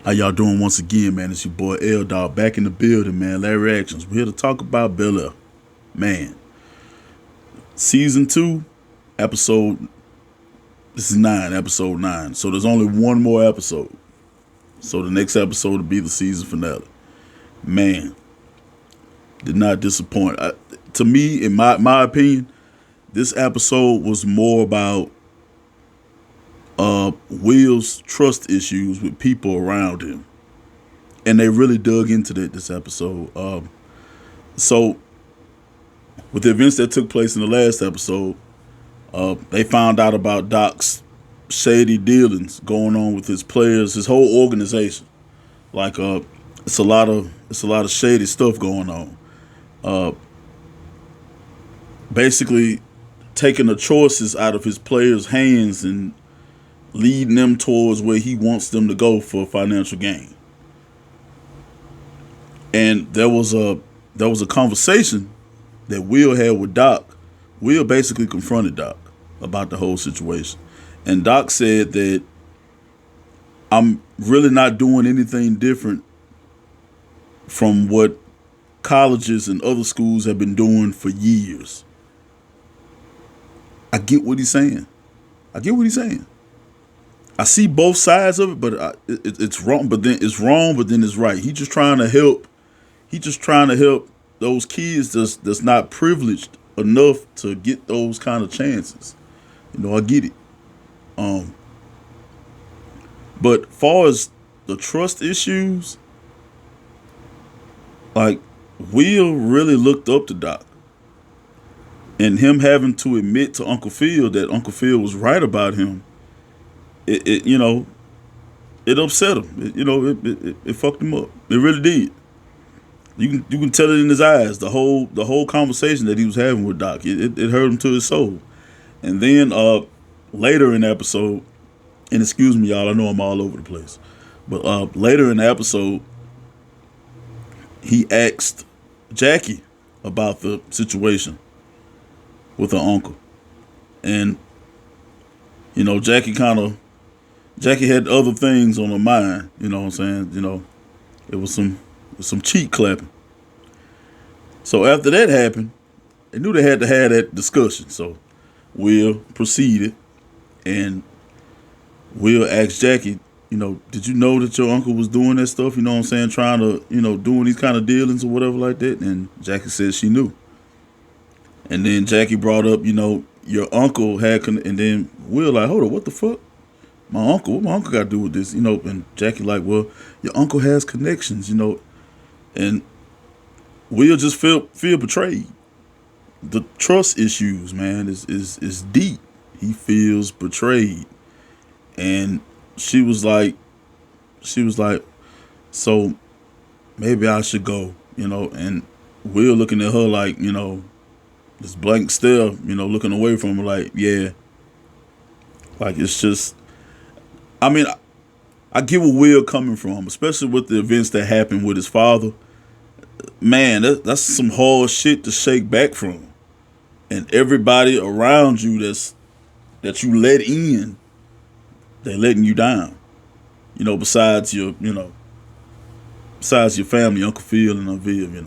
How y'all doing once again, man? It's your boy L Dog back in the building, man. Larry Reactions. We're here to talk about Bel-Air. Man, season 2, episode this is 9, episode 9. So there's only one more episode. So the next episode will be the season finale. Man, did not disappoint. To me, in my opinion, this episode was more about Will's trust issues with people around him. And they really dug into that this episode. So with the events that took place in the last episode, they found out about Doc's shady dealings going on with his players, his whole organization. Like it's a lot of shady stuff going on. Basically taking the choices out of his players' hands and leading them towards where he wants them to go for financial gain. And there was a conversation that Will had with Doc. Will basically confronted Doc about the whole situation. And Doc said that I'm really not doing anything different from what colleges and other schools have been doing for years. I get what he's saying. I see both sides of it, but it's wrong. But then it's wrong. But then it's right. He's just trying to help. He's just trying to help those kids that's not privileged enough to get those kind of chances. I get it. But far as the trust issues, like Will really looked up to Doc, and him having to admit to Uncle Phil that Uncle Phil was right about him. It upset him. It fucked him up. It really did. You can tell it in his eyes. The whole conversation that he was having with Doc, it hurt him to his soul. And then later in the episode, and excuse me, y'all, I know I'm all over the place, but later in the episode, he asked Jackie about the situation with her uncle, and Jackie had other things on her mind. You know what I'm saying? It was some cheek clapping. So after that happened, they knew they had to have that discussion. So Will proceeded, and Will asked Jackie, did you know that your uncle was doing that stuff? You know what I'm saying? Trying to, doing these kind of dealings or whatever like that. And Jackie said she knew. And then Jackie brought up, your uncle had, and then Will like, hold on, what the fuck? What my uncle got to do with this? And Jackie like, well, your uncle has connections, and Will just feel betrayed. The trust issues, man, is deep. He feels betrayed. And she was like, so maybe I should go, and Will looking at her like, this blank stare, looking away from her like, yeah. Like, it's just, I mean, I get where Will coming from, especially with the events that happened with his father. Man, that's some hard shit to shake back from. And everybody around you that you let in, they letting you down. Besides your family, Uncle Phil and Aunt Viv,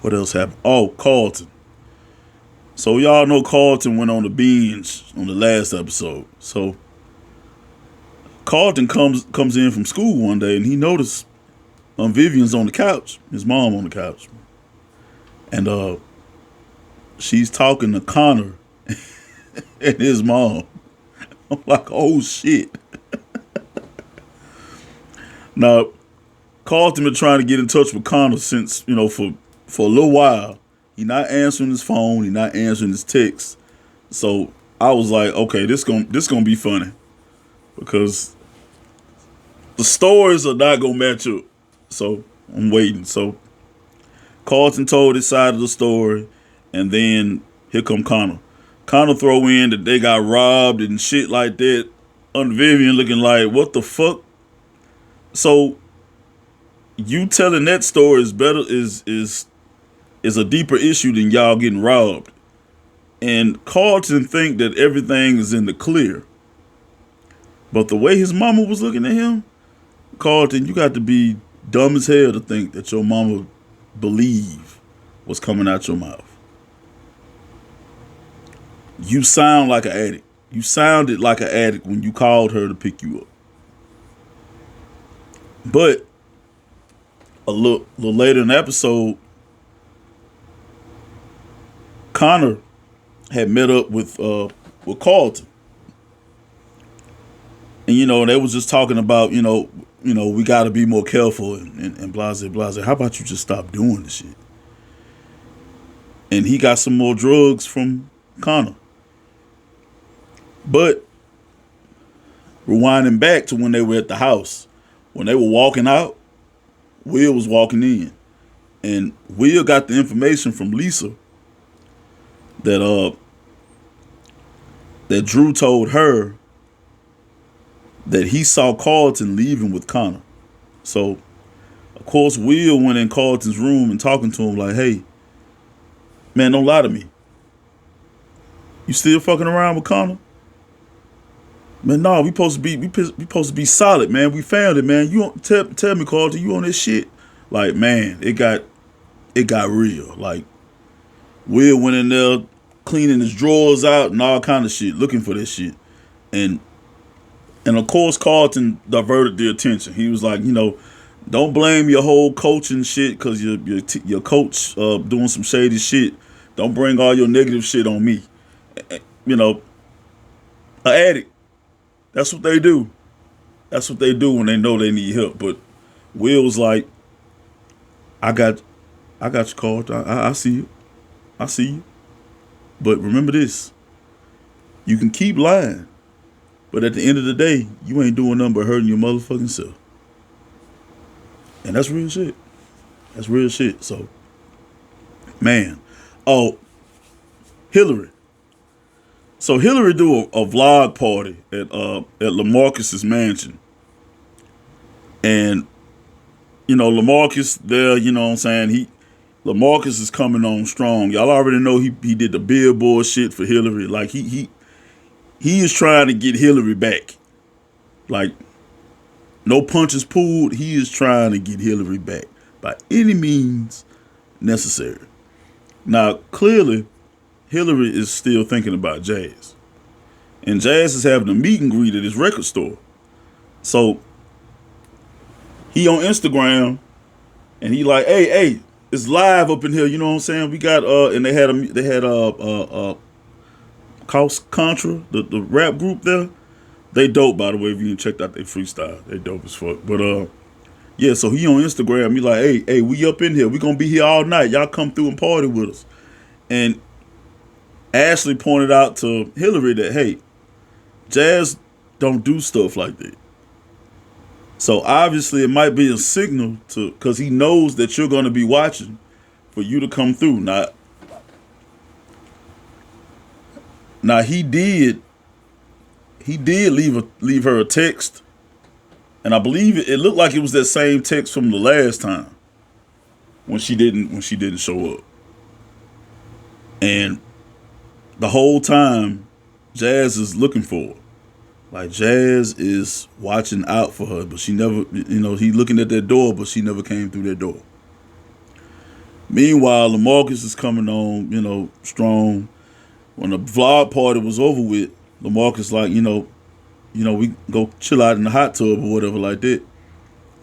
What else happened? Oh, Carlton. So y'all know Carlton went on the binge on the last episode. So Carlton comes in from school one day and he noticed Vivian's on the couch, his mom on the couch. And she's talking to Connor and his mom. I'm like, oh shit. Now, Carlton been trying to get in touch with Connor since, for a little while. He not answering his phone. He not answering his texts. So I was like, okay, this gonna be funny, because the stories are not gonna match up. So I'm waiting. So Carlton told his side of the story, and then here come Connor. Connor throw in that they got robbed and shit like that. On Vivian looking like, what the fuck? So you telling that story is better is a deeper issue than y'all getting robbed. And Carlton think that everything is in the clear. But the way his mama was looking at him, Carlton, you got to be dumb as hell to think that your mama believe what's coming out your mouth. You sound like an addict. You sounded like an addict when you called her to pick you up. But a little later in the episode, Connor had met up with Carlton, and they was just talking about we got to be more careful and blase blase. How about you just stop doing this shit? And he got some more drugs from Connor. But rewinding back to when they were at the house, when they were walking out, Will was walking in, and Will got the information from Lisa that Drew told her that he saw Carlton leaving with Connor. So, of course, Will went in Carlton's room and talking to him like, "Hey, man, don't lie to me. You still fucking around with Connor?" "Man, no, we supposed to be solid, man. We found it, man. You don't tell me, Carlton, you on this shit?" Like, man, it got real. Like, Will went in there cleaning his drawers out and all kind of shit, looking for this shit. And of course, Carlton diverted the attention. He was like, don't blame your whole coaching shit because your coach doing some shady shit. Don't bring all your negative shit on me. An addict. That's what they do. That's what they do when they know they need help. But Will was like, I got you, Carlton. I see you. I see you. But remember this. You can keep lying. But at the end of the day, you ain't doing nothing but hurting your motherfucking self. And that's real shit. That's real shit. So, man. Oh, Hillary. So Hillary do a vlog party at LaMarcus's mansion. And, LaMarcus there, you know what I'm saying? LaMarcus is coming on strong. Y'all already know he did the billboard shit for Hillary. Like he is trying to get Hillary back. Like, no punches pulled. He is trying to get Hillary back by any means necessary. Now, clearly, Hillary is still thinking about Jazz. And Jazz is having a meet and greet at his record store. So, he on Instagram, and he like, hey, it's live up in here, you know what I'm saying? We got, and they had Cost Contra, the rap group there. They dope, by the way, if you didn't check out their freestyle. They dope as fuck. But, yeah, so he on Instagram. He like, hey, we up in here. We gonna be here all night. Y'all come through and party with us. And Ashley pointed out to Hillary that, hey, Jazz don't do stuff like that. So obviously it might be a signal because he knows that you're gonna be watching for you to come through. Now he did leave her a text. And I believe it looked like it was that same text from the last time when she didn't show up. And the whole time, Jazz is looking for her. Like, Jazz is watching out for her, but she never, he looking at that door, but she never came through that door. Meanwhile, LaMarcus is coming on, strong. When the vlog party was over with, LaMarcus like, we go chill out in the hot tub or whatever like that.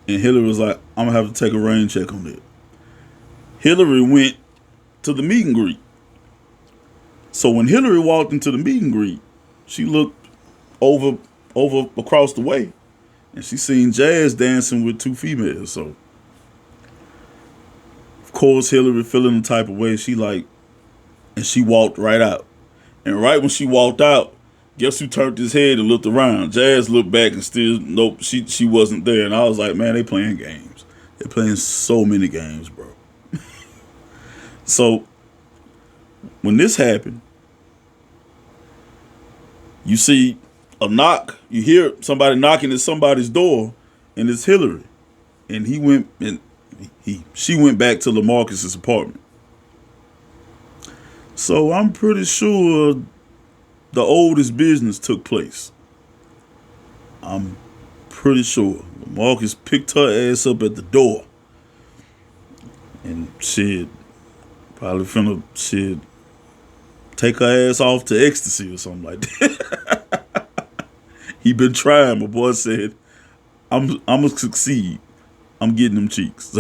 And Hillary was like, I'm going to have to take a rain check on that. Hillary went to the meet and greet. So when Hillary walked into the meet and greet, she looked over across the way, and she seen Jazz dancing with two females. So, of course, Hillary feeling the type of way. And she walked right out. And right when she walked out, guess who turned his head and looked around? Jazz looked back and still, nope, she wasn't there. And I was like, man, they playing games. They're playing so many games, bro. So, when this happened, you see a knock. You hear somebody knocking at somebody's door, and it's Hillary. And she went back to LaMarcus's apartment. So I'm pretty sure the oldest business took place. I'm pretty sure Marcus picked her ass up at the door and shit probably finna shit take her ass off to ecstasy or something like that. He been trying. My boy said, I'm gonna succeed. I'm getting them cheeks.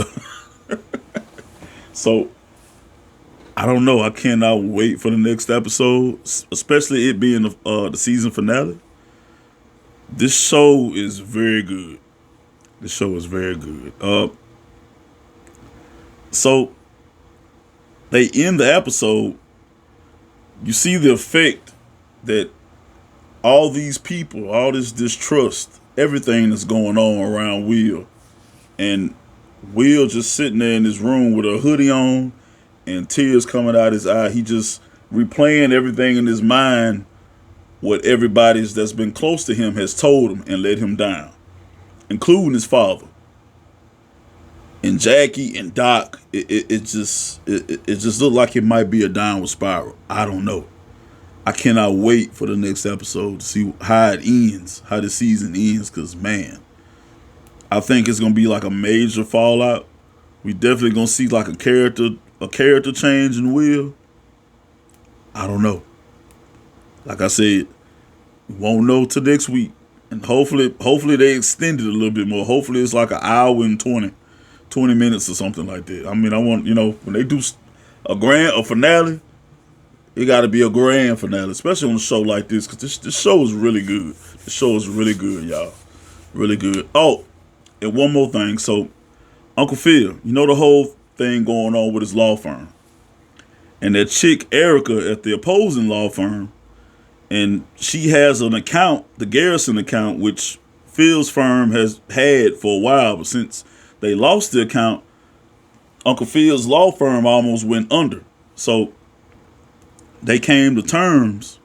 So I don't know. I cannot wait for the next episode, especially it being the season finale. This show is very good. This show is very good. So they end the episode. You see the effect that all these people, all this distrust, everything that's going on around Will, and Will just sitting there in his room with a hoodie on and tears coming out his eye. He just replaying everything in his mind, what everybody's that's been close to him has told him and let him down, including his father. And Jackie and Doc, it just looked like it might be a downward spiral. I don't know. I cannot wait for the next episode to see how it ends, how the season ends, because man, I think it's gonna be like a major fallout. We definitely gonna see like a character change in Will. I don't know. Like I said, we won't know till next week. And hopefully they extend it a little bit more. Hopefully it's like an hour and 20 minutes or something like that. I mean, I want, when they do a finale, it got to be a grand finale, especially on a show like this, because this show is really good. This show is really good, y'all. Really good. Oh, and one more thing. So, Uncle Phil, the whole thing going on with his law firm. And that chick, Erica, at the opposing law firm, and she has an account, the Garrison account, which Phil's firm has had for a while, but since they lost the account, Uncle Phil's law firm almost went under. So they came to terms.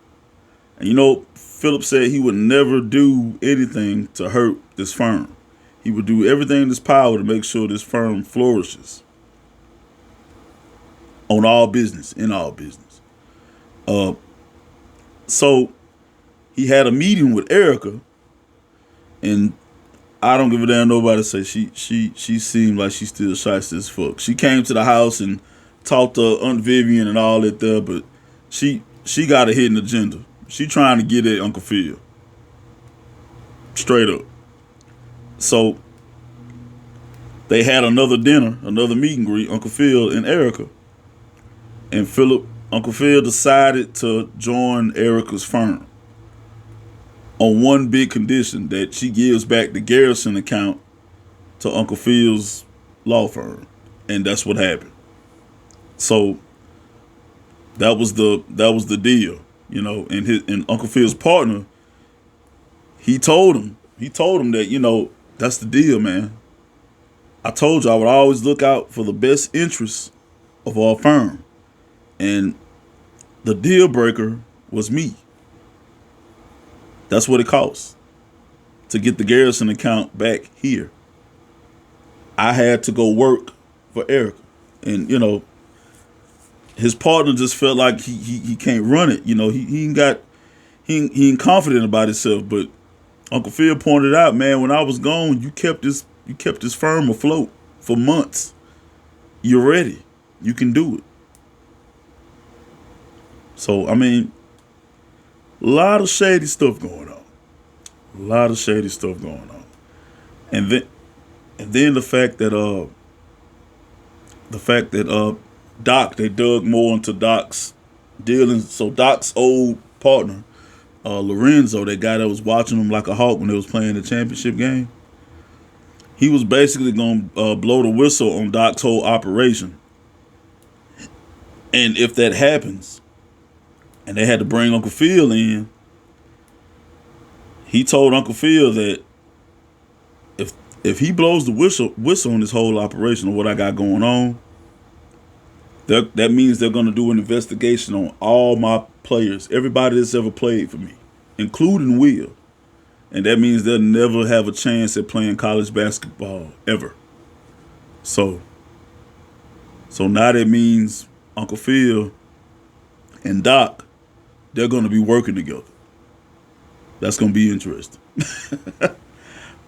And Philip said he would never do anything to hurt this firm. He would do everything in his power to make sure this firm flourishes. In all business. So he had a meeting with Erica, and I don't give a damn nobody say she seemed like she still shysty as fuck. She came to the house and talked to Aunt Vivian and all that there, but she got a hidden agenda. She trying to get at Uncle Phil. Straight up. So they had another dinner, another meet and greet, Uncle Phil and Erica. And Uncle Phil decided to join Erica's firm on one big condition, that she gives back the Garrison account to Uncle Phil's law firm. And that's what happened. So that was the deal, and Uncle Phil's partner, he told him that, that's the deal, man. I told you I would always look out for the best interests of our firm. And the deal breaker was me. That's what it costs to get the Garrison account back here. I had to go work for Erica. And, his partner just felt like he can't run it. He ain't confident about himself. But Uncle Phil pointed out, man, when I was gone, you kept this firm afloat for months. You're ready. You can do it. So, I mean, a lot of shady stuff going on. And then the fact that Doc, they dug more into Doc's dealings. So Doc's old partner, Lorenzo, that guy that was watching him like a hawk when they was playing the championship game, he was basically going to blow the whistle on Doc's whole operation. And if that happens, and they had to bring Uncle Phil in, he told Uncle Phil that if he blows the whistle on this whole operation of what I got going on, that means they're going to do an investigation on all my players, everybody that's ever played for me, including Will. And that means they'll never have a chance at playing college basketball ever. So now that means Uncle Phil and Doc, they're going to be working together. That's going to be interesting.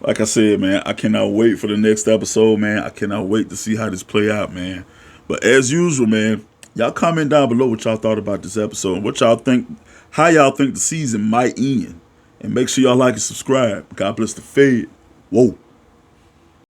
Like I said, man, I cannot wait for the next episode, man. I cannot wait to see how this play out, man. But as usual, man, y'all comment down below what y'all thought about this episode. What y'all think, how y'all think the season might end. And make sure y'all like and subscribe. God bless the Fed. Whoa.